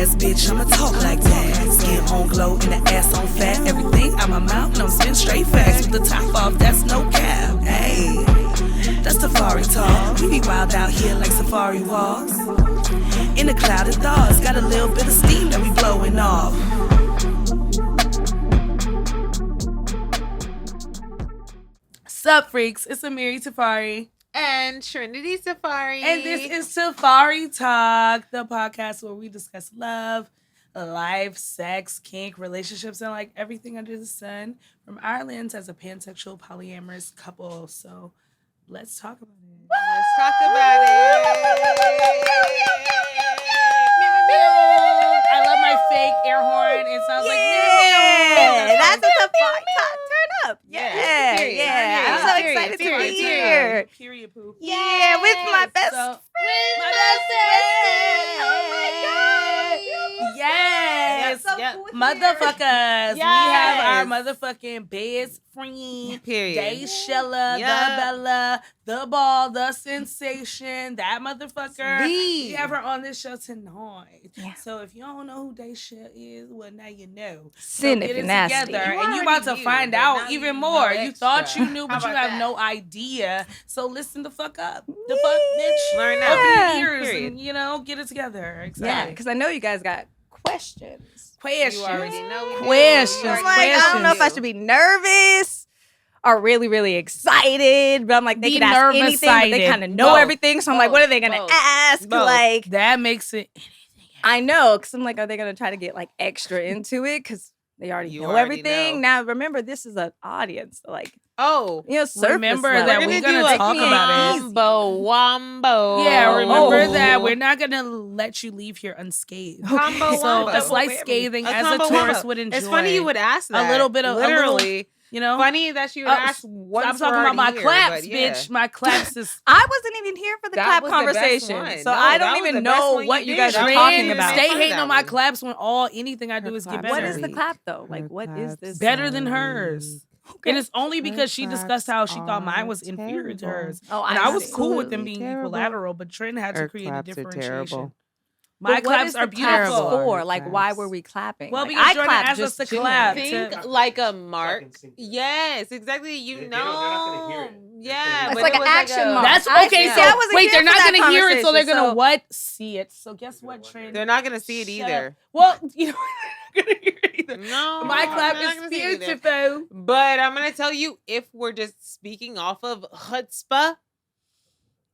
ass bitch, I'ma talk like that. Skin on glow and the ass on fat. Everything out my mouth and I'm spitting straight facts. With the top off, that's no cap. Hey, that's safari talk. We be wild out here like safari walks. In the cloud of thoughts, got a little bit of steam that we blowing off. Sup, freaks? It's Amiri Tafari. And Trinity Safari. And this is Safari Talk, the podcast where we discuss love, life, sex, kink, relationships, and like everything under the sun from our lens as a pansexual polyamorous couple. So let's talk about it. Let's talk about it. I love my fake air horn. It sounds like that's a Safari Talk. Turn up. Yeah. Period. Yeah. I'm so excited to be here. Period poo. Yeah, with my best friend. My best friend. Oh my God. Yes. Yep. Motherfuckers. Yes. We have our motherfucking best friend. Period. Dayshel, Yep. the Bella, the Ball, the Sensation, that motherfucker. Sweet. We have her on this show tonight. Yeah. So if you don't know who Dayshel is, well, now you know. Send So it get it nasty. together, You and you about to already knew, find but out now even you more. know You extra. thought you knew, How but you about have that? no idea. So listen the fuck up. The fuck, bitch. Learn now. Open your ears Period. and, get it together. Exactly. Yeah, because I know you guys got questions. Questions. You already know we do. Questions. You I'm already like, I don't know if I do. should be nervous or really, really excited. But I'm like, they Be can ask anything, but they nerve-excited. kind of know Both. everything. So I'm like, what are they going to Both. ask? Both. Like, That makes it. I know, because I'm like, are they going to try to get like extra into it? Because they already You know already everything. know. Now, remember, this is an audience. So like, Oh. surface Remember level. that We're we're gonna gonna do a talk about it. combo wombo. Yeah, remember Oh. that we're not gonna let you leave here unscathed. Combo So wombo. a slight scathing A as a combo tourist wombo. would enjoy. It's funny you would ask that. A little bit of literally. Funny Funny that you would Oh, ask. Once I'm talking we're about my already here, claps, but yeah. bitch. My claps is I wasn't even here for the That clap was the best conversation. one. So No, I that don't was the even best know one what you you did. guys are Trend talking made about. Stay fun of hating that on my one. claps when anything I do Her is get claps better. What is the clap though? Like, Her what is claps this? Better than hers. Okay. And it's only because she discussed how she thought mine are was inferior to terrible. hers. Oh, And I was see. cool with them being Terrible. equilateral, but Trent had to Her create a claps are differentiation. terrible. My But what claps is are the claps beautiful. for? Like, why Claps. were we clapping? Well, Like, because I Jordan clap asked us just to clap. Think like a mark. Yes, exactly. You They know. don't- they're not gonna hear it. Yeah, It's but like it an was action mark. That's I okay. see. So I wasn't wait, here they're for not that gonna hear it, so they're conversation, gonna so- what? See it. So guess what, Trent? They're not gonna see it Shut either. up. Well, they're not gonna hear it either. No, My clap they're not is gonna see it either. beautiful. But I'm gonna tell you, if we're just speaking off of chutzpah,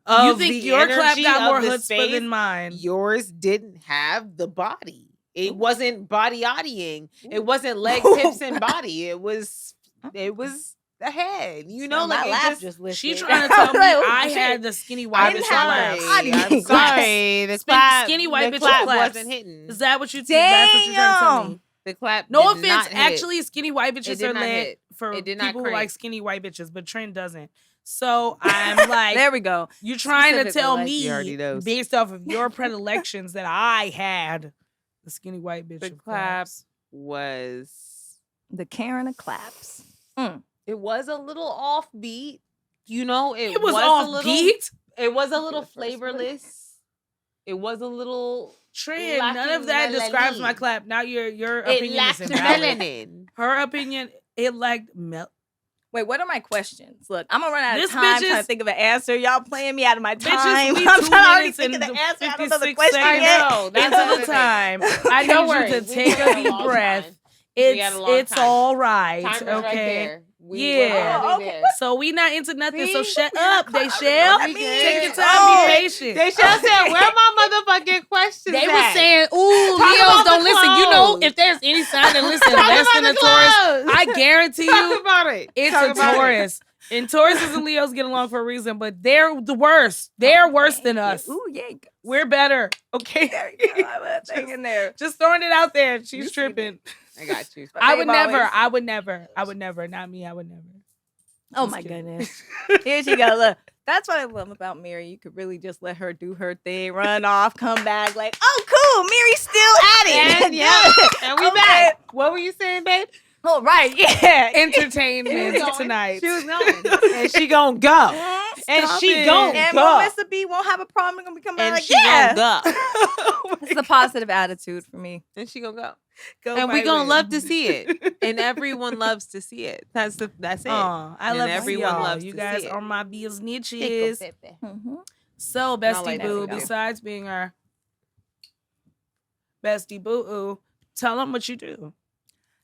You of think the your clap energy got of more the chutzpah space, than mine? yours didn't have the body. It wasn't body-odying. It wasn't legs, hips, and body. It was the head. You know, my like it laugh just. lifted. She trying to tell me Like, oh, I shit. had the skinny I'm white didn't bitch have claps. body. I'm sorry. The clap, Skinny white the bitch clap claps. wasn't hitting. Is that what you think? That's what you're trying to tell me? The clap. No did offense, not hit. actually, skinny white It bitches did are not lit hit. for It did not people who crank. like skinny white bitches, but Trent doesn't. So I'm like, There we go. you're trying to Specifically, tell like, he already me, knows. based off of your predilections, that I had the skinny white bitch. The of clap claps. was. The Karen of claps. It was a little offbeat. You know, It was a off little, beat. It was a little flavorless. It was a little. Trent, none of lacking that describes my melanin. clap. Now your It opinion lacked is invalid. melanin. Her opinion, it lacked Wait, what are my questions? Look, I'm gonna run out of This time bitch trying to is- think of an answer. Y'all playing me out of my Bitches, time. we I'm 2 trying to already minutes think of the and answer. I don't know the 56 question seconds yet. know. That's into another the thing. time. I Don't need worry, you to we take had a a deep long breath. time. We had a long It's time. all right. Timer's Okay. right there. Yeah. We're Okay. there. So we not into nothing. So See? shut We had up, a clap. Dayshel. Let me Take your in. time. Oh. Be patient. They should have said, "Where my motherfucking questions?" They at? were saying, "Ooh, Talk Leos about don't the listen." You know, clothes. if there's any sign that listen Talk less about than the a Taurus, clothes. I guarantee Talk you, about it. it's Talk a about it. Taurus. And Tauruses and Leos get along for a reason, but they're the worst. They're worse than us. Ooh, yeah. We're better. Okay. There you go. I have that thing in there. Just throwing it out there. You She's see tripping. I got you. I would Babe never. always- I would never. I would never. Not me. I would never. Oh Just my kidding. goodness. Here she goes. Look, that's what I love about Mary. You could really just let her do her thing, run off, come back, like, oh, cool. Mary's still at it. And yeah, and we Okay. back. What were you saying, babe? Oh, right. Yeah. entertainment tonight. She was going. And she gonna go. And she gonna And go. Melissa B won't have a problem. They're gonna be coming out And like, she yeah. gonna go. It's a positive attitude for me. And she gonna go. Go And we gonna Byron. love to see it. And everyone loves to see it. That's it. I And love everyone everyone. loves You to guys see it. are my business. Mm-hmm. So, Bestie like Boo, that too. besides being our Bestie Boo, tell them what you do.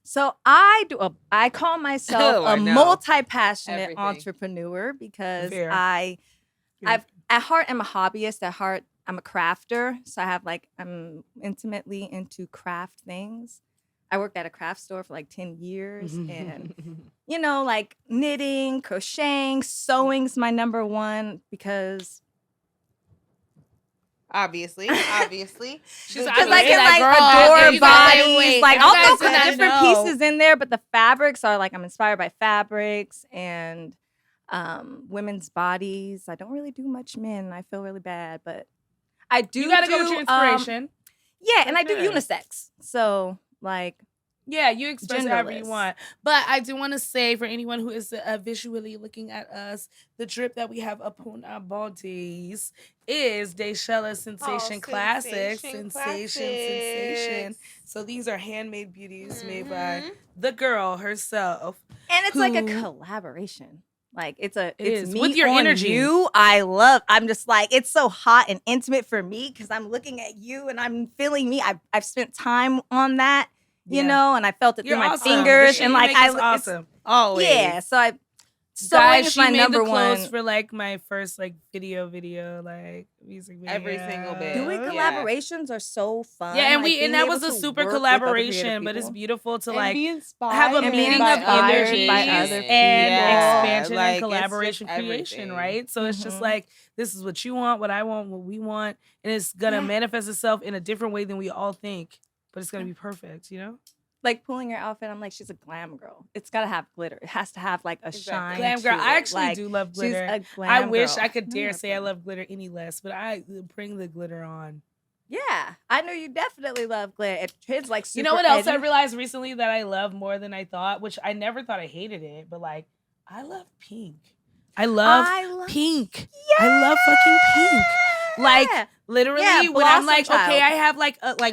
So I call myself Oh, I a know. multi-passionate Everything. entrepreneur because Fair. I've at heart I'm a hobbyist. At heart I'm a crafter. So I have I'm intimately into craft things. I worked at a craft store for like 10 years and like knitting, crocheting, sewing's my number one because Obviously. She's because I can adore bodies. Like I'll throw different pieces in there, but the fabrics are I'm inspired by fabrics and women's bodies. I don't really do much men. I feel really bad, but I do. You gotta go with your inspiration. Yeah, and I do sure. unisex. So Yeah, you express however you genderless. want. But I do want to say for anyone who is visually looking at us, the drip that we have upon our bodies is Dayshel of Siiinsation Classics. Sensation. So these are handmade beauties made by the girl herself. and it's like a Who- collaboration. It's is. me With your on energy. You, I'm just it's so hot and intimate for me because I'm looking at you and I'm feeling me. I've spent time on that, you Yeah. know, and I felt it You're through my awesome. fingers The shit and you make is it's- awesome. Always. Yeah, so sewing Guys, is she my made number the clothes one. for my first video music video. Every single bit. Doing Yeah. collaborations are so fun. Yeah, and being that able was a to super work with other creative collaboration, but it's people. beautiful to And be inspired. have a And being meeting of inspired energy by other and Yeah. expansion Like, and it's collaboration just creation, everything. right? So it's just Mhm. this is what you want, what I want, what we want, and it's gonna Yeah. manifest itself in a different way than we all think, but it's gonna be perfect, Pulling your outfit, I'm she's a glam girl. It's gotta have glitter. It has to have a shine. Glam girl, to I it. actually do love She's glitter. a glam I wish girl. I could dare love say I glitter. love glitter any less, but I bring the glitter on. Yeah, I know you definitely love glitter. It's super You know what else I edgy. realized recently that I love more than I thought, which I never thought I hated it, but I love pink. I love pink. I love fucking pink. Literally, Yeah, when I'm Blossom Child. okay, I have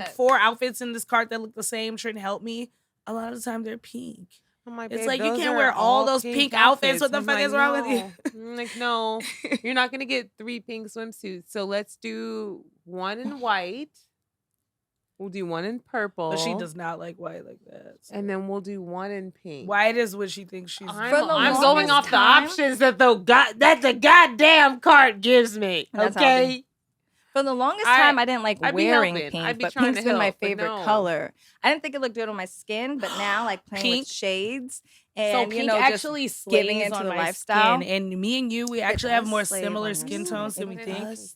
4 outfits in this cart that look the same, shouldn't help me. A lot of the time they're pink. I'm like, It's babe, you those can't are wear all all those pink outfits. What the I'm fuck like, is wrong with you? no. I'm like, no, you're not gonna get 3 pink swimsuits. So let's do 1 in white. We'll do 1 in purple. But she does not like white like that. so. And then we'll do 1 in pink. White is what she thinks she's. I'm For the going longest off the time- options that the goddamn cart gives me. That's how I Okay. For the longest I- time, I didn't like I'd be wearing helping. pink, I'd be but trying pink's to been my help, but favorite no. color. I didn't think it looked good on my skin, but now playing Pink? with shades So and pink just actually giving slays into on the my lifestyle. skin, and me and you, we actually have does more slay similar on skin your tones skin. than we It think. does.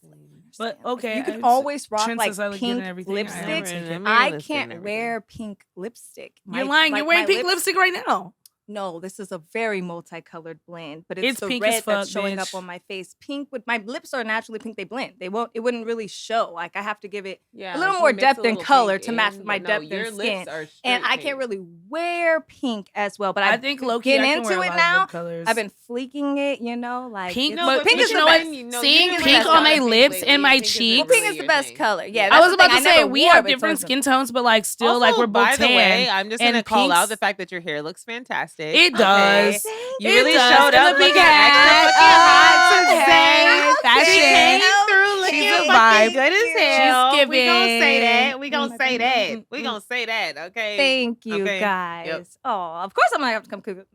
But okay, You can it's always rock trends I look good pink and everything. I lipsticks. am. I Realist can't and wear pink lipstick. You're lying. You're wearing pink lipstick right now. No, this is a very multicolored blend, but It's it's the pink as red that's fuck, showing bitch. up on my face. Pink with my lips are naturally pink. They blend. It wouldn't really show. I have to give it Yeah, a little like, more you mix depth a and little color pink to match in, my but depth your and lips skin. are And straight I can't pink. really wear pink as well, but I I've think low key getting I can wear into a it lot now. of good colors. I've been fleeking it, Pink, it's- but pink you is know the what? best. Seeing you've been pink on my pink lips lately. and my Pink isn't cheeks. Well, pink really is the your best thing. color. Yeah, I that's was the about thing. to I say never we wore, have but it's different always- skin tones, but still Also, we're both by the tan. way, I'm just gonna and call out pinks- the fact that your hair looks fantastic. It does. You It really does. showed And up the big looking hat. extra fucking hot today. Fashion. She came through looking She's a fucking vibe. good as She's hell. We giving. gonna say that. We gonna say that. Mm, We mm, gonna say that. Okay. Thank you, Okay. guys. Yep. Oh, of course I'm gonna have to come cook.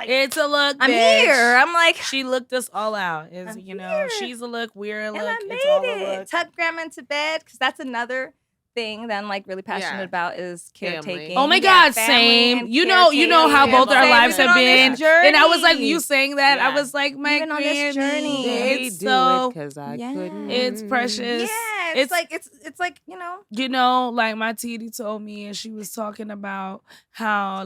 It's a look. I'm bitch. here. I'm like, She looked us all out. Is I'm you know, here. she's a look, we're a and look. I It's all made a it. look. Tuck grandma into bed because that's another thing that I'm really passionate Yeah. about is caretaking. Oh my Yeah, God, family same. and You know how caretaking. both our Same. lives We've have been on been. this And I was like, journey. you saying that, I Yeah. was like, my We've been on this journey. granny. It's do so, it because I Yeah. couldn't. it's precious. Yeah, It's- it's like you know. like my TD told me, and she was talking about how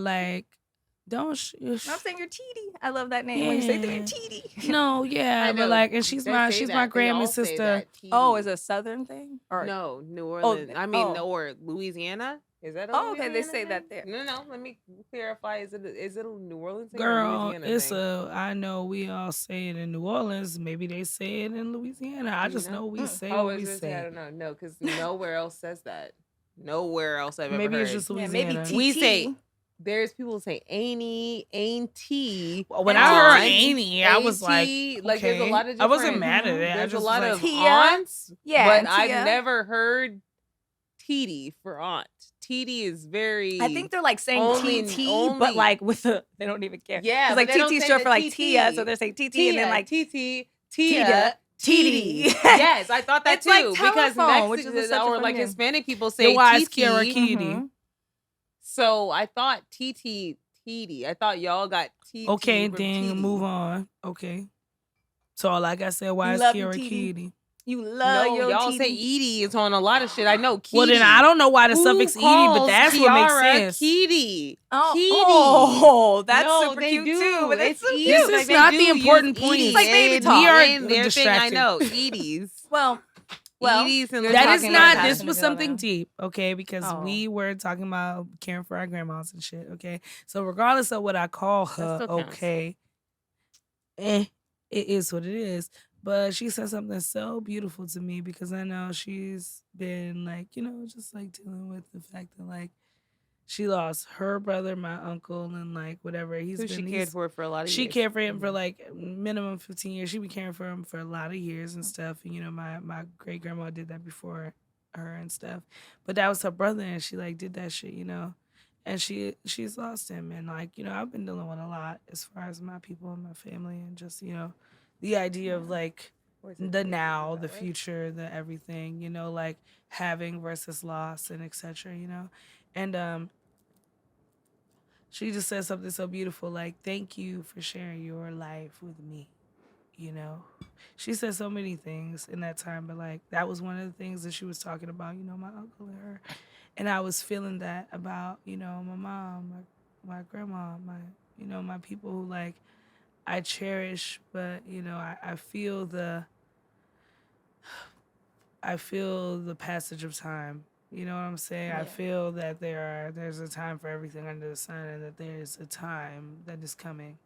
don't I'm saying you're TD. I love that name. When you say that you're Yeah. TD. no, yeah, I but know. and she's They my say that. They Grammy's all say sister. that. Oh, is it a Southern thing? Or No, New Orleans. oh. or Louisiana. Is that a Oh, okay. They Louisiana say that thing? there. No. Let me clarify. Is it a New Orleans thing or a Girl, Louisiana it's thing? I know we all say it in New Orleans. Maybe they say it in Louisiana. I You just know? know we say Oh, what is we this? I say. don't know. No, because nowhere else says that. Nowhere else I've ever Maybe it's heard. just Yeah, maybe Louisiana. We say TT. there's people who say auntie. When And I heard aunt, Annie, I was like, auntie, like there's a okay. lot of I wasn't different. mad at it. I There's a just lot was of like, Tia. aunts, Yeah, but and I've Tia. never heard TD for aunt. TD is very. I think they're like saying only- TT, only- but like with a, they don't even care. Yeah, because but like they don't TT say short the for like TT. Tia, so they're saying TT and then like TT, Tia, TD. TD. Yes, I thought that It's too. like because telephone, which is Mexicans such a or fun like name. Hispanic people say your wise TT. Kiara Kitty. Mhm. So I thought TT. I thought y'all got TT. Okay, from then TD. move on. Okay. So like I said, wise love your Kiara TD? Kitty. You love No, your y'all TT. say Edie is on a lot of shit. I know. Keedy. Well, then I don't know why the Who suffix Edie, but calls that's what makes Kiara sense. Keedy. Oh, Keedy. oh, that's No, super they cute do. too. But it's so Edie. cute. This is Like, they not do the use important point. Edie It's like baby in- talk. We are in their thing. I distracted. know. Edie's. well, Edie's and you're That Latino is talking not. about This that. was Let me go something now. deep, okay? Because Oh. we were talking about caring for our grandmas and shit, okay? So regardless of what I call her, still counts. okay, it is what it is. But she said something so beautiful to me because I know she's been like, just like dealing with the fact that like she lost her brother, my uncle, and like whatever Who she he's cared for a lot of she years. cared for him for like minimum 15 years. She been caring for him for a lot of years and stuff. And, my great grandma did that before her and stuff. But that was her brother, and she like did that shit, And she's lost him, and like I've been dealing with a lot as far as my people and my family, and just the idea of like the now, the future, the everything, like having versus loss and etc. And she just said something so beautiful, like, thank you for sharing your life with me, She said so many things in that time, but, like, that was one of the things that she was talking about, my uncle and her. And I was feeling that about, my mom, my grandma, my people who, like, I cherish, but, I feel the passage of time. You know what I'm saying? Yeah. I feel that there's a time for everything under the sun, and that there's a time that is coming.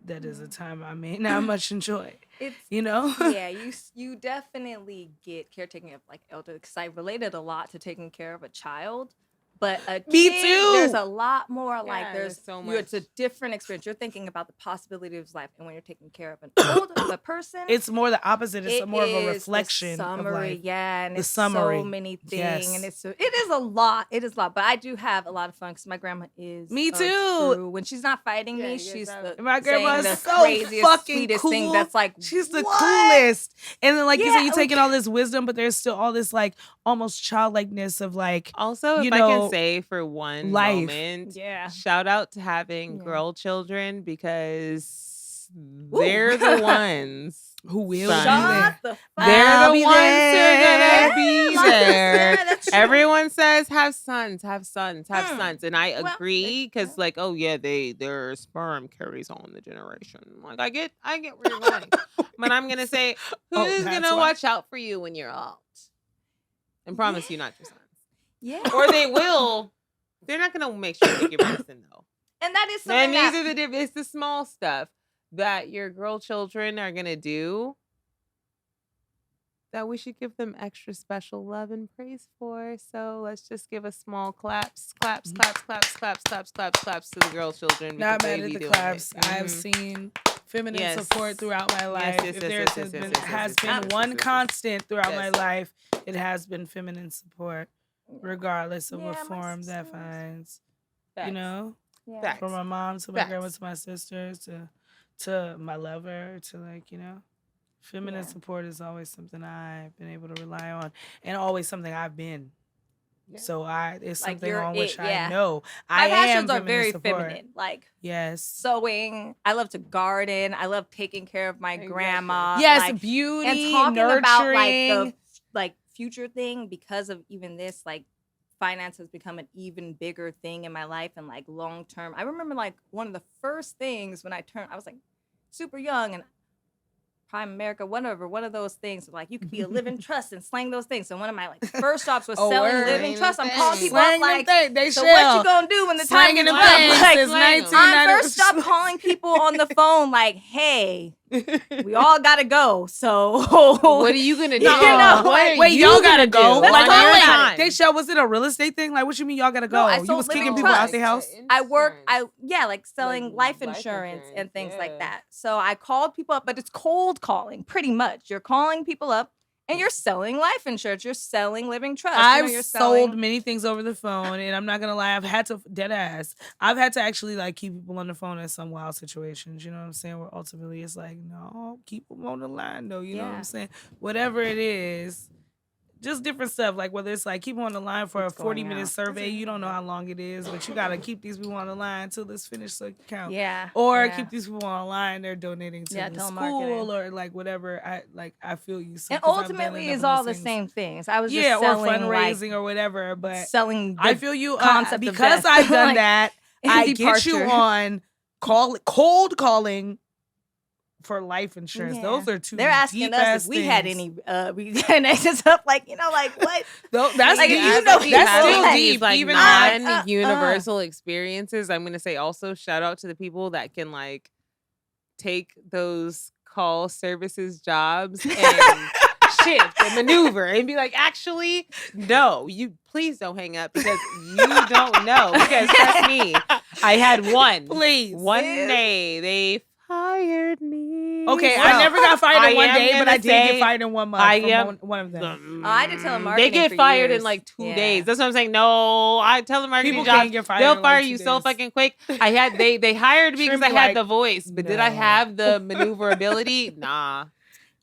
That is a time I may not much enjoy. It's Yeah, you definitely get caretaking of like elder because I related a lot to taking care of a child. But a Me kid, too. there's a lot more like Yeah, there's there's so it's a much. different experience. You're thinking about the possibility of his life, and when you're taking care of an older person, it's more the opposite. It's it more of a is the reflection summary, of life. yeah, and The it's summary, so many things, yes. and it is a lot. It is a lot, but I do have a lot of fun because my grandma is Me a too. true- when she's not fighting Yeah, me, you she's guys the My grandma saying is the so craziest, fucking sweetest thing. cool. That's like She's the what? coolest. And then, like you Yeah, said, you're like- taking all this wisdom, but there's still all this, like, almost childlikeness of, like, Also, if you I know, can say for one life. moment, Yeah. shout out to having Yeah. girl children because they're the ones who will Son. be there. Shut the fuck They're I'll the be ones there. who are gonna be Yeah, like you there. said, that's true. Everyone says have sons, have sons, have Mm. sons, and I Well, agree because like, oh yeah, their sperm carries on the generation. Like I get where you're going, but I'm gonna say Oh, who's that's gonna why. watch out for you when you're old, and promise you not your sons, Yeah. or they will. They're not gonna make sure you take your medicine though. And that is something And that these are it's the small stuff that your girl children are gonna do that we should give them extra special love and praise for. So let's just give a small claps to the girl children. Not because mad they at be the doing claps. it. I've Mhm. seen feminine Yes. support throughout my life. yes, If yes, there yes, has yes, been, yes, yes, has yes, been yes, one yes, yes. constant throughout my Yes. life, it has been feminine support, regardless of what Yeah, my form that sisters. finds. Facts. Yeah. Facts. From my mom to my grandma Facts. to my sisters to my lover to, like, feminine Yeah. support is always something I've been able to rely on, and always something I've been. Yeah. So it's Like, something you're on which it, I yeah. know My I am passions are feminine very support. feminine. Like Yes. sewing. I love to garden. I love taking care of my Exactly. grandma. Yes, like, beauty, and talking nurturing. about like the future thing because of even this, like finance has become an even bigger thing in my life and like long term. I remember like one of the first things when I was like super young and Prime America, whatever, one of those things. Like you could be a living trust and slang those things. So one of my like first jobs was selling word. living trust. I'm calling people Slang up like, they so what you gonna do when the time Slanging is them up? things Like, since slang 'em. 1990. I first stopped calling people on the phone like, hey, we all gotta go. So What are you gonna do? You know, What like, are wait, you y'all gonna gotta go. do Let's Like, talk wait, about wait. Dayshel, was it a real estate thing? Like, what you mean y'all gotta go? I You sold was kicking living people out trust. their house? Like selling life insurance and things like yeah. that. So I called people up, but it's cold calling pretty much. You're calling people up and you're selling life insurance. You're selling living trust. I've you're sold selling... many things over the phone, and I'm not gonna lie, I've had to dead ass. I've had to actually like keep people on the phone in some wild situations. You know what I'm saying? Where ultimately it's like, no, keep them on the line though. You know what I'm saying? Whatever it is. Just different stuff, like whether it's like keep them on the line for It's a going 40-minute out. survey. You don't know how long it is, but you gotta keep these people on the line until it's finished so it can count. Yeah. Or yeah. keep these people on the line. They're donating to the telemarketing. school or like whatever. I feel you. So, And 'cause I've done ultimately, enough it's of all those the things. same things. I was just Yeah, or selling fundraising or whatever. But selling. I feel you concept of because death. I've done Like, that. I get departure. you on cold calling for life insurance. Yeah. Those are two. They're asking us deep-ass if we had things. any. We and it's just up like like what? That's Like, deep. you know, That's still like, deep. Like Even non-universal experiences. I'm gonna say also shout out to the people that can like take those call services jobs and shift and maneuver and be like, actually, no, you please don't hang up because you don't know. Because trust me, I had one. Please. One day they fired me. Okay, So, I never got fired in one am day, but gonna I did say get fired in 1 month. I from am one of them. I did telemarketing They get for fired years. in like 2 Yeah. days. That's what I'm saying. No, I telemarketing People jobs. can't get fired They'll in, fire like, 2 you so days. fucking quick. They hired me because Shouldn't I be had like, the voice, but did I no. have the maneuverability? Nah,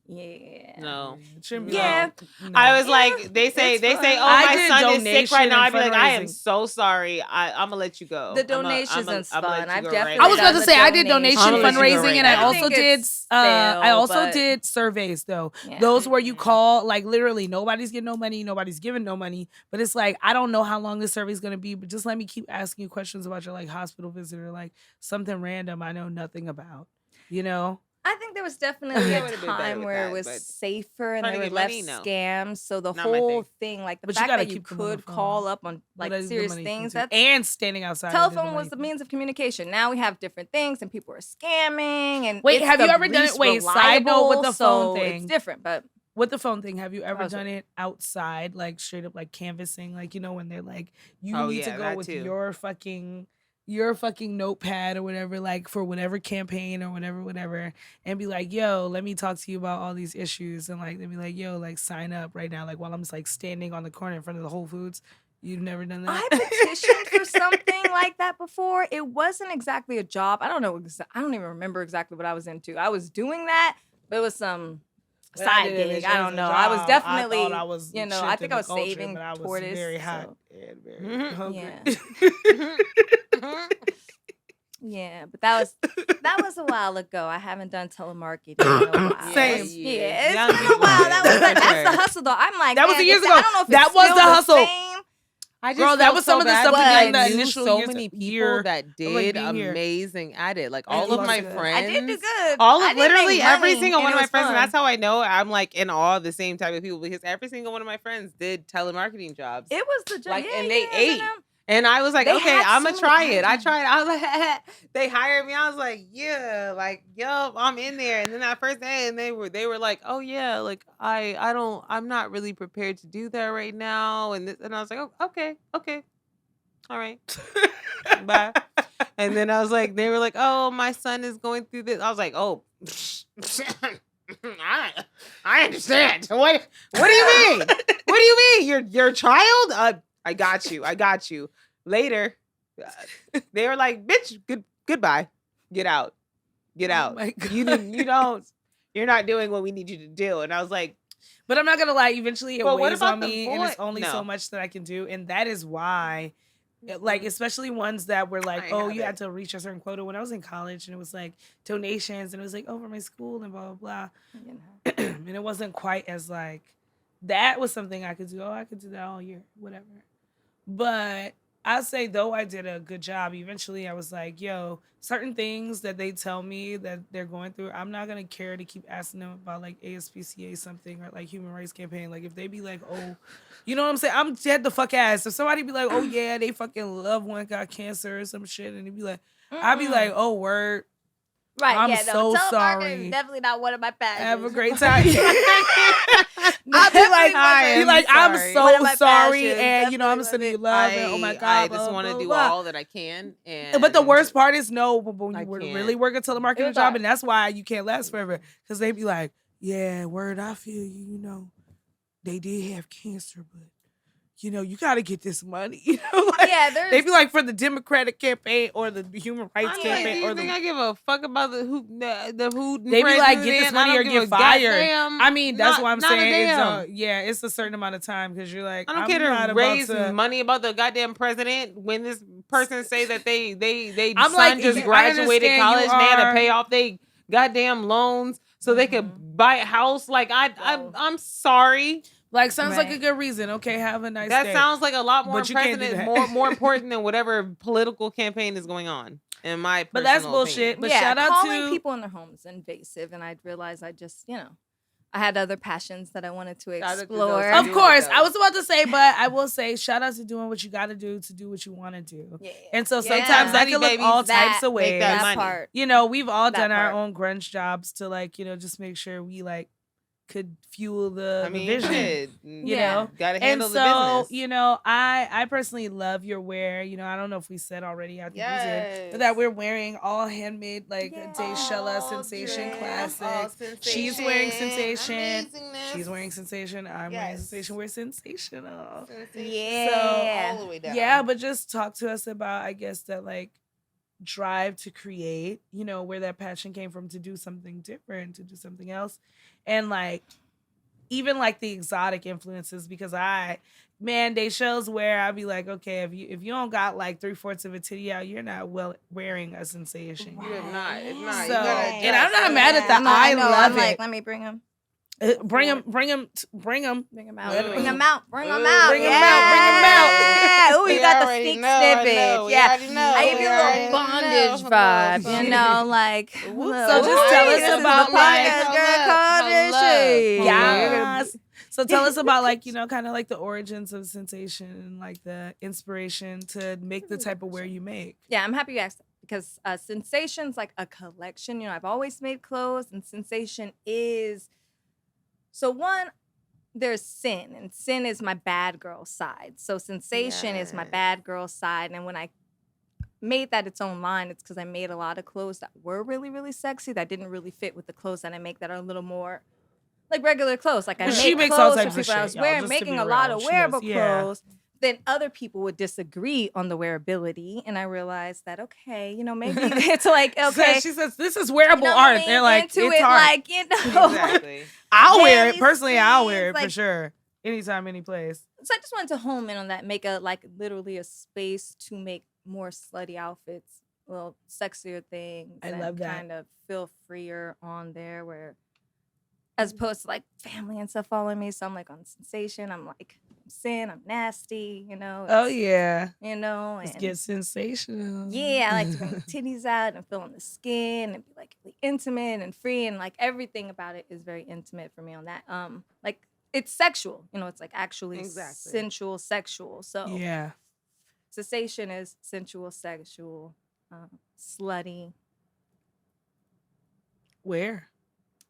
Yeah. no. It shouldn't be Yeah. like, no. I was like, they say, it's fun. oh, I my did son is sick right donation now. and I'd be like, I am fundraising. so sorry. I'm gonna let you go. The donations is fun. I've definitely I was done about to the say I did donation I'm gonna let you go fundraising, right and I now. also think did. it's I also but- did surveys though. Yeah. Those where you call, like literally nobody's getting no money, nobody's giving no money, but it's like I don't know how long this survey is gonna be, but just let me keep asking you questions about your like hospital visit or like something random I know nothing about. You know. I think there was definitely I a would've been better time with where that, it was but safer and trying there to were get less money, no. scams. So the Not my whole thing. thing, like the But you fact gotta that you keep them on the could phone. call up on like But that's the serious money things, thing, too. that's and standing outside. telephone was the means of communication. Now we have different things, and people are scamming. And Wait, it's have you the ever done it? least Wait, side note with reliable, the phone so thing. It's different, but With the phone thing, have you ever was done it outside, like straight up, like canvassing, like you know when they're like, you Oh, need to yeah, go that with too. your fucking notepad or whatever, like for whatever campaign or whatever, and be like, yo, let me talk to you about all these issues, and like they'd be like, yo, like sign up right now, like while I'm just like standing on the corner in front of the Whole Foods. You've never done that? I petitioned for something like that before. It wasn't exactly a job. I don't know. I don't even remember exactly what I was into. I was doing that, but it was some But side did it gig. as I don't a know. I was job. definitely, I thought I was I shifting think I was the culture, saving but I was tortoise. very hot so- and very hungry. Yeah, but that was a while ago. I haven't done telemarketing in a while. Same. Yeah, it's Young been a people while. do That it, was for that's sure. the hustle though. I'm like, That was man, years I ago. don't know if That it's was still the hustle. same. I just Girl, that felt was some so of the bad stuff because we did in I the knew initial so years many of people year that of, like, did being here. amazing at it. Like And all you of my did good. friends. I did do good. All I of did make literally every money, single one and of it my was friends, and fun. that's how I know I'm like in awe of the same type of people because every single one of my friends did telemarketing jobs. It was the job. Like, Yeah, and they yeah, ate. And I was like, They okay, had I'm so gonna many try it. I advertisements. tried. I was like, they hired me. I was like, yeah, like, yup, I'm in there. And then that first day, and they were like, oh yeah, like I'm not really prepared to do that right now. And I was like, oh, okay, all right, bye. And then I was like, they were like, oh, my son is going through this. I was like, oh, I understand. What do you mean? What do you mean? Your child? I got you. Later, they were like, bitch, goodbye. Get out. Oh my God. You're not doing what we need you to do. And I was like, But I'm not gonna lie. Eventually, it But what weighs about on the me, and it's voice? only No. so much that I can do, and that is why, like, especially ones that were I like, ain't oh, have you it. had to reach a certain quota. When I was in college, and it was like donations, and it was like, oh, for my school, and blah blah blah, and it wasn't quite as like that was something I could do. Oh, I could do that all year, whatever. But I say though I did a good job. Eventually, I was like, "Yo, certain things that they tell me that they're going through, I'm not gonna care to keep asking them about like ASPCA something or like Human Rights Campaign. Like if they be like, oh, you know what I'm saying? I'm dead the fuck ass. If somebody be like, oh yeah, they fucking loved one got cancer or some shit, and they be like, I'd be like, oh word, Right, I'm yeah, so telemarketing sorry. is definitely not one of my passions. Have a great time. I'll be I like, am I'm sorry. One of so my sorry, passions, and you know, I'm definitely sending you love love, and oh my god, I blah, just blah, want to blah, do blah. all that I can. And But the worst part is when I you can't. really work a telemarketing was job, hard. and that's why you can't last forever. Because they be like, yeah, word, I feel you, you know, they did have cancer, but you know, you got to get this money. You know, like, Yeah, they there's be like for the Democratic campaign or the Human Rights Do campaign you or think the. I give a fuck about the who? They be like, get this money or get fired. I mean, that's not, why I'm not a saying damn. it's a certain amount of time because you're like, I don't I'm care not to about raise to. money about the goddamn president when this person say that they I'm son like, just I graduated understand college you and they had to are- pay off they goddamn loans so they could buy a house. Like I'm sorry. Like, sounds like a Right. good reason. Okay, have a nice That day. sounds like a lot more But you can't do president, that. more important than whatever political campaign is going on. In my But that's personal bullshit. opinion. But yeah, shout out calling to people in their homes invasive, and I realized I just, I had other passions that I wanted to Shout out to those explore. who Of do it, course, though. I was about to say, but I will say, shout out to doing what you got to do what you want to do. Yeah. And so Yeah. sometimes that Money, can look baby. all That- types of make ways. that that money. part. You know, we've all That done our part. own grunge jobs to like, you know, just make sure we like could fuel the I mean, vision. shit, You Yeah. know, gotta and handle so the business. you know, I personally love your wear. You know, I don't know if we said already. I think we did, but that we're wearing all handmade like Yeah. Dayshel of All Siiinsation dress, classics. all She's wearing sensation, Siiinsation. amazingness. She's wearing Siiinsation. I'm wearing Yes. Siiinsation. We're sensational. Sensation. Yeah. all the way down. Yeah, but just talk to us about, I guess, that like drive to create, you know, where that passion came from to do something different, to do something else. And like, even like the exotic influences, because they shows where I'd be like, okay, if you don't got like 3/4 of a titty out, you're not wearing a sensation. You have not. It's not. So, You gotta and I'm adjust. not mad at that. No, I know. love I'm it. like, let me bring him. Bring him. Bring him out. Let him- Bring him out. Ooh. Bring him out. Bring him out, bring him Yeah. Ooh, you We got the already stick know, I know. snippet. We Yeah. already know. I give We you a already little know. bondage Hello, vibe, folks. you know, like. So just tell us this is about, the like- podcast, girl, called Hello. Dayshel. Yes. So tell us about like, you know, kind of like the origins of Sensation and like the inspiration to make the type of wear you make. Yeah, I'm happy you asked that because Sensation's like a collection. You know, I've always made clothes, and Sensation is so one. There's Sin, and Sin is my bad girl side. So Sensation is my Yes. bad girl side, and when I made that its own line, it's because I made a lot of clothes that were really, really sexy that didn't really fit with the clothes that I make that are a little more like regular clothes. Like I Well, make she makes clothes all types for of people I shit, was y'all, wearing, just to making be a lot real. of She wearable does, yeah. clothes. Then other people would disagree on the wearability, and I realized that okay, you know, maybe it's like okay. She says this is You wearable know what I art. mean? They're like, into it's it, art. like you know. Exactly. I'll wear it daily personally. I'll wear it sleeves, for like- sure. Anytime, any place. So I just wanted to home in on that, make a like literally a space to make more slutty outfits, little sexier things. I and love that. Kind of feel freer on there, where as opposed to like family and stuff following me. So I'm like on Sensation. I'm like Sin. I'm nasty. You know. Oh it's- yeah, You know. let's And get sensational. yeah, I like to bring the titties out and feel on the skin and be like really intimate and free and like everything about it is very intimate for me on that. Like it's sexual, you know, it's like actually Exactly. sensual, sexual. So Yeah. Cessation is sensual, sexual, slutty. Where?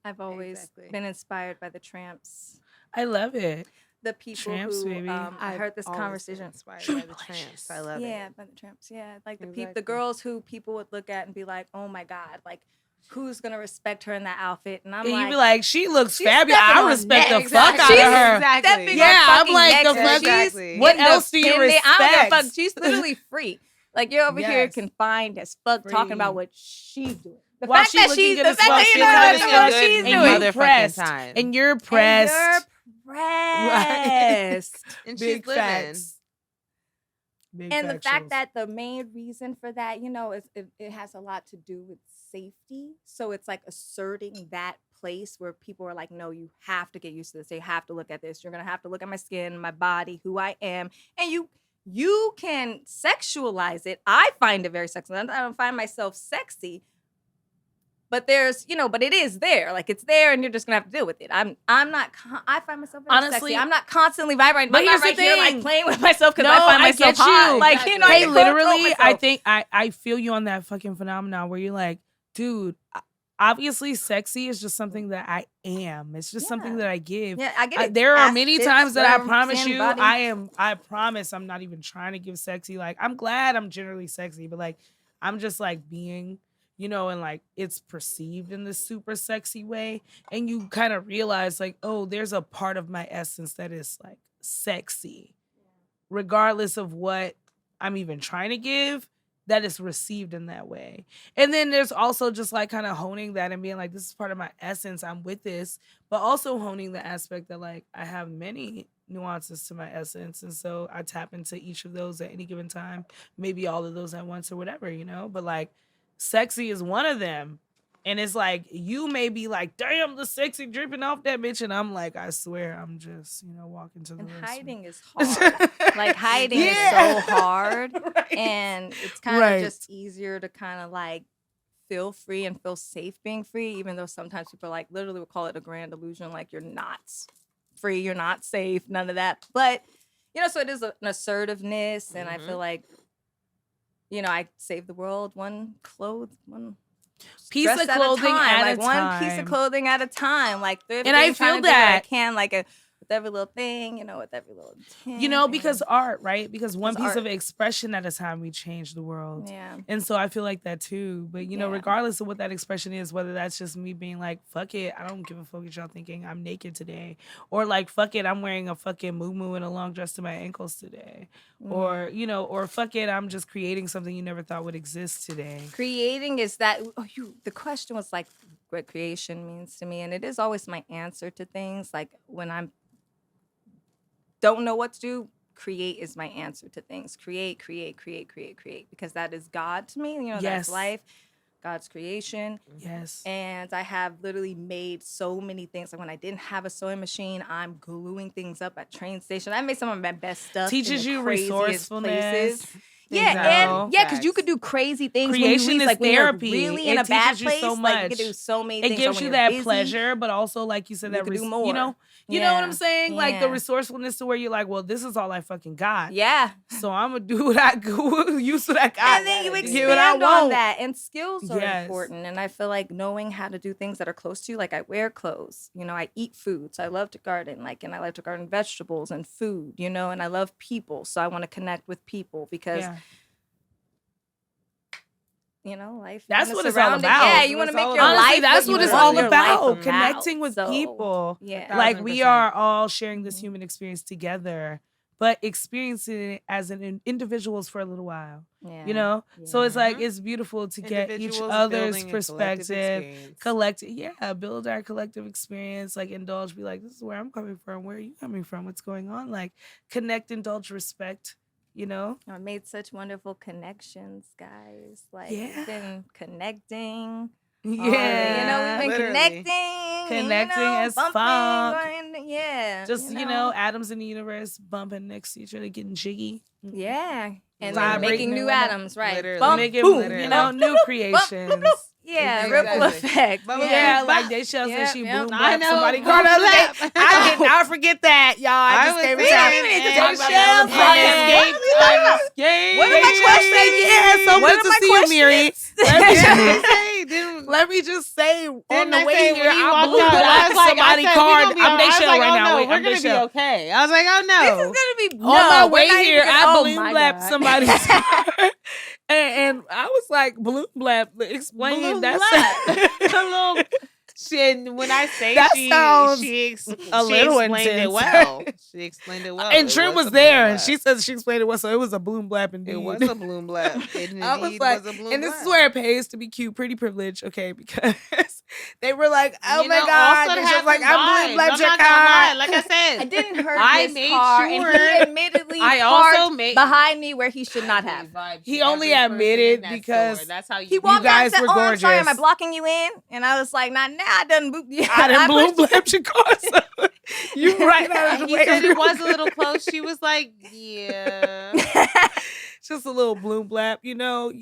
I've always Exactly. been inspired by the Tramps. I love it. The people Tramps, who baby. I heard this Always been conversation. inspired by the tramps. I love Yeah, it. by the Tramps. Yeah, like the Exactly. the girls who people would look at and be like, "Oh my God, like who's gonna respect her in that outfit?" And I'm And like, you be like, she looks she's fabulous. stepping I on respect the necks. fuck out She's of her. stepping on Yeah, I'm fucking like, the necks, fuck- and she's Exactly. What in the else do you fin- I don't give a respect? fuck. She's literally free. Like you're over here Yes. confined as fuck Free. talking about what she's doing. The While fact she that looking she's good the as fact fuck, that you she's know having that's a what good she's and and doing. you're motherfucking pressed. time. And you're pressed. And you're pressed. And Big she's living. facts. Big And the factuals. fact that the main reason for that, you know, is it has a lot to do with safety. So it's like asserting that place where people are like, no, you have to get used to this. You have to look at this. You're gonna have to look at my skin, my body, who I am, and you can sexualize it. I find it very sexy. I don't find myself sexy. But there's, but it is there. Like, it's there, and you're just gonna have to deal with it. I find myself very Honestly, sexy. I'm not constantly vibrating. but I'm here's not right the here, thing. like, playing with myself because No, I find I myself get hot. you. Like, Hey, I can't control literally, myself. I think I feel you on that fucking phenomenon where you're like, dude, obviously sexy is just something that I am. It's just something that I give. Yeah, I get it. There are Ass, many tits, times that I whatever, promise skin, you, body. I promise I'm not even trying to give sexy. Like, I'm glad I'm generally sexy, but like, I'm just like being, and like it's perceived in this super sexy way. And you kind of realize like, oh, there's a part of my essence that is like sexy, regardless of what I'm even trying to give, that is received in that way. And then there's also just like kind of honing that and being like, this is part of my essence. I'm with this, but also honing the aspect that like I have many nuances to my essence. And so I tap into each of those at any given time, maybe all of those at once or whatever, but like sexy is one of them. And it's like, you may be like, damn, the sexy dripping off that bitch. And I'm like, I swear, I'm just, walking to the And restroom. hiding is hard. Like, hiding is so hard. Right. And it's kind of just easier to kind of like feel free and feel safe being free, even though sometimes people like literally would call it a grand illusion. Like, you're not free, you're not safe, none of that. But, so it is an assertiveness. And I feel like, I save the world one piece of clothing at a time. One piece of clothing at a time. Like, and I feel that I can, like, with every little thing, with every little thing. Because art, right? Because one piece art. of expression at a time, we change the world. Yeah. And so I feel like that too. But, regardless of what that expression is, whether that's just me being like, fuck it, I don't give a fuck what y'all thinking, I'm naked today. Or like, fuck it, I'm wearing a fucking muumuu and a long dress to my ankles today. Or, or fuck it, I'm just creating something you never thought would exist today. Creating is that, the question was like, what creation means to me. And it is always my answer to things. Like, when I'm don't know what to do, create is my answer to things. Create, because that is God to me. That's life, God's creation. Yes. And I have literally made so many things. Like, when I didn't have a sewing machine, I'm gluing things up at train station. I made some of my best stuff. Teaches you resourcefulness. Yeah, because you could do crazy things. Creation when you is like, therapy. When you're really it in a bad teaches place, you so much. Like, you can do so many things. It gives you that pleasure, but also, like you said, you can do more. You know what I'm saying? Like, the resourcefulness to where you're like, well, this is all I fucking got. Yeah. So I'm gonna do what I use what I got. And then you expand on that. And skills are important. And I feel like knowing how to do things that are close to you, like I wear clothes, I eat food. So I love to garden, and I like to garden vegetables and food, and I love people. So I want to connect with people because life. That's what it's all about. Yeah, you want to make your life. That's what it's all about. Connecting out. with people. Yeah. Like, we are all sharing this human experience together, but experiencing it as an individuals for a little while. Yeah. So it's like, it's beautiful to get each other's perspective, build our collective experience, like indulge, be like, this is where I'm coming from, where are you coming from, what's going on, like connect, indulge, respect. I made such wonderful connections, guys. Like, we've been connecting. Yeah. We've been connecting as bumping, fuck. Just atoms in the universe bumping next to each other, getting jiggy. Yeah. And Vibrating making new atoms, right? Literally. Bump, Making, boom, new creations. Yeah, Exactly. ripple effect. Yeah, like Dayshel said, she yeah. boom I blapped know, somebody boom car the other day. blap. I forget that, y'all. I just was came in saying, time. and Dayshel Escape. What are my questions? Yeah, so good to see you, Miri. Let me just say, on the way here, I blew up somebody's car. I'm Dayshel right now. Wait, we're I'm gonna be Dayshel. okay. I was like, oh no. This is gonna be On my way here, I oh balloon my blapped God. somebody's car. And I was like, balloon blap, explain Balloon that. blap. When I say That sounds she a little explained it intense. well. She explained it well. And It Trim was a there, balloon and she blap. said she explained it well, so it was a balloon blap indeed. It was a balloon blap. It I was indeed like, was a balloon and this blap. is where it pays to be cute, pretty privileged, okay? Because they were like, oh You my know, God. also And to she was have like, some I'm vibes. balloon blap I'm your not gonna lie. car. Like I said, I didn't hurt I his made car, sure- and he admittedly I also parked made- behind me where he should not have. He only admitted because that's how He you walked out and guys said, were "Oh, I'm sorry, am I gorgeous. blocking you in?" And I was like, "Nah, I done boop you." I didn't balloon pushed you. blap your car. So You right out of the He way. said it was a little close. She was like, yeah. Just a little bloom blap, you know.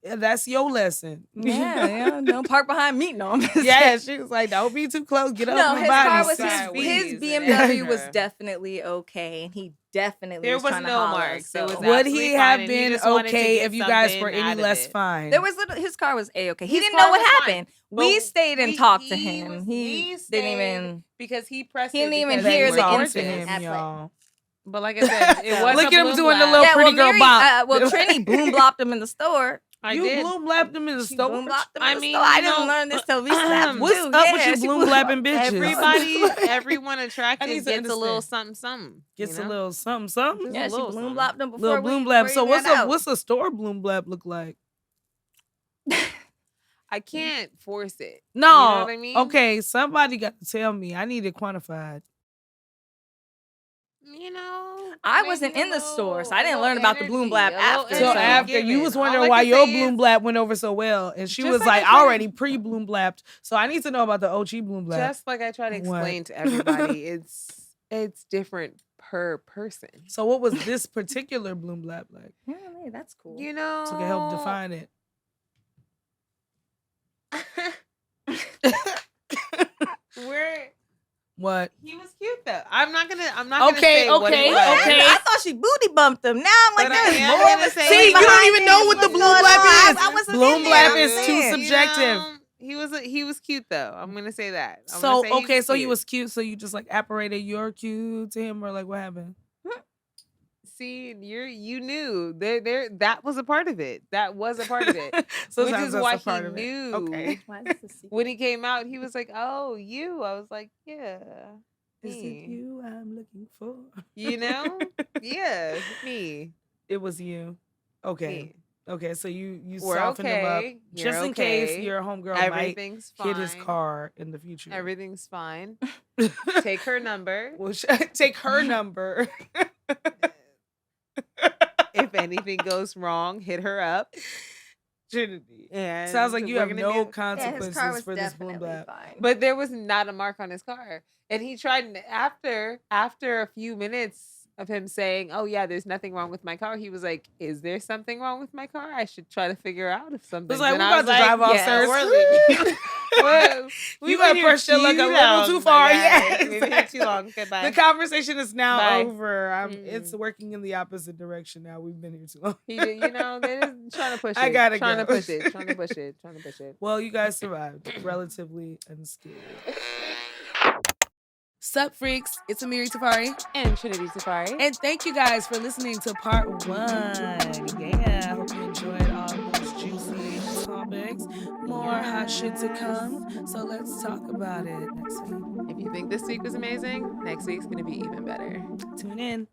That's your lesson. Yeah, don't park behind me. No, I'm just Yeah, saying. she was like, don't be too close. Get No, off my his body. car was Sideways his and BMW was extra. definitely okay, and he definitely There was was trying to no holler, marks. It so- was Would absolutely he fine, have and he been just wanted to okay get if you guys something were any out of less it. fine? There was his car was okay. He His didn't know car what was fine. happened. We But stayed and we- talked to he him. was- He we didn't stayed even. because he pressed He didn't it even because hear they the were talk to incident. gorgeous. him, That's y'all. But like I said, it So- was Look a at him bloom doing the blap. little Yeah, pretty girl bop. Trini boom blopped him in the store. I You did. bloom blapped him in the She store. boom blopped him I in the mean, store. I you didn't know, learn this till we slapped What's too. up with you she bloom blew blapping up. bitches? Everyone I attracted need to gets a little understand. something. Gets you a know? little something, something. Just Yeah, a she little bloom something. blopped him before Little we bloom blap. before So he what's got a out. what's a store bloom blap look like? I can't force it. No. You know what I mean? Okay, somebody got to tell me. I need it quantified. You know, I maybe wasn't a in the little- store, so I a didn't little learn about the bloom energy, blap a little after. So energy after you given. was All wondering I why can your say bloom is, blap went over so well, and she Just was like like, I tried- already pre-bloom blapped. So I need to know about the OG bloom blap. just like I try to What? explain to everybody, it's different per person. So what was this particular bloom blap like? Yeah, man, that's cool. You know, So can help define it. Where What? he was cute though. I'm not gonna Okay, say what okay, it was. okay. I thought she booty bumped him. Now I'm like, But I there's am more. gonna say- See, you don't behind even it. know what the What's bloom going blap on? is. I wasn't Bloom in there. blap I'm is saying. too subjective. He was cute though. I'm gonna say that. I'm So gonna say okay, so he cute. was cute. So you just like apparated your cute to him, or like what happened? See, you knew there that was a part of it. That was a part of it. So Which that's is a why part he of it. knew. Okay. Why is this a secret? When he came out, he was like, "Oh, you." I was like, "Yeah." Is it Me. you I'm looking for? You know? Yeah, me. It was you. Okay. Me. Okay. So you We're softened him up okay. just You're in case okay. your homegirl might Everything's fine. hit his car in the future. Everything's fine. Take her number. Well, take her number. If anything goes wrong, hit her up. Trinity. And Sounds like you we're have gonna no be- Yeah, his consequences car was for this bloom definitely blap. fine. But there was not a mark on his car. And he tried after a few minutes of him saying, "Oh yeah, there's nothing wrong with my car." He was like, "Is there something wrong with my car? I should try to figure out if something." It's like, we about to drive off, yes. sir. We're leaving. You gotta push your luck a little too far. Yeah, Maybe not too long. Goodbye. The conversation is now Bye. over. It's working in the opposite direction now. We've been here too long. He did, they're just trying to push it. I gotta trying go. to push it. Trying to push it. Trying to push it. Well, you guys survived relatively unscathed. Sup, freaks? It's Amiri Tafari. And Trinity Safari. And thank you guys for listening to part 1. Yeah, I hope you enjoyed all those juicy topics. More hot shit to come. So let's talk about it next week. If you think this week was amazing, next week's gonna be even better. Tune in.